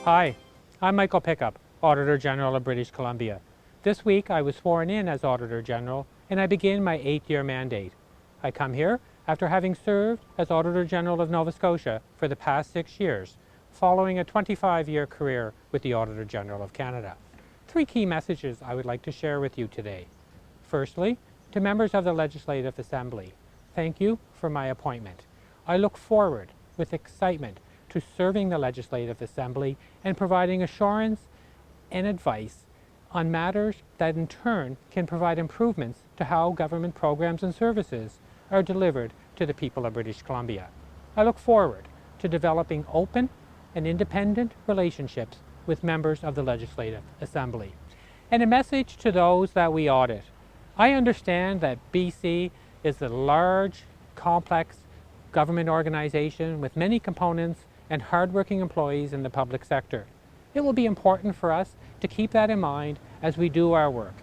Hi, I'm Michael Pickup, Auditor General of British Columbia. This week I was sworn in as Auditor General and I begin my 8-year mandate. I come here after having served as Auditor General of Nova Scotia for the past 6 years, following a 25-year career with the Auditor General of Canada. 3 key messages I would like to share with you today. Firstly, to members of the Legislative Assembly, thank you for my appointment. I look forward with excitement to serving the Legislative Assembly and providing assurance and advice on matters that in turn can provide improvements to how government programs and services are delivered to the people of British Columbia. I look forward to developing open and independent relationships with members of the Legislative Assembly. And a message to those that we audit. I understand that BC is a large, complex government organization with many components and hardworking employees in the public sector. It will be important for us to keep that in mind as we do our work.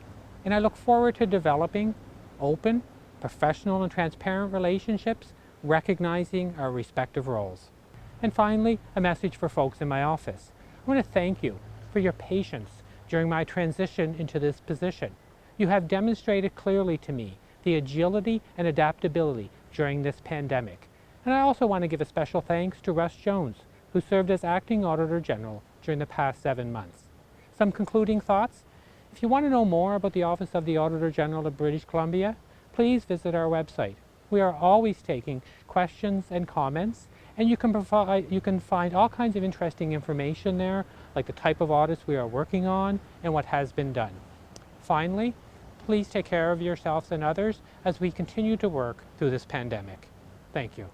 And I look forward to developing open, professional and transparent relationships, recognizing our respective roles. And finally, a message for folks in my office. I want to thank you for your patience during my transition into this position. You have demonstrated clearly to me the agility and adaptability during this pandemic. And I also want to give a special thanks to Russ Jones, who served as Acting Auditor General during the past 7 months. Some concluding thoughts? If you want to know more about the Office of the Auditor General of British Columbia, please visit our website. We are always taking questions and comments, and you can find all kinds of interesting information there, like the type of audits we are working on and what has been done. Finally, please take care of yourselves and others as we continue to work through this pandemic. Thank you.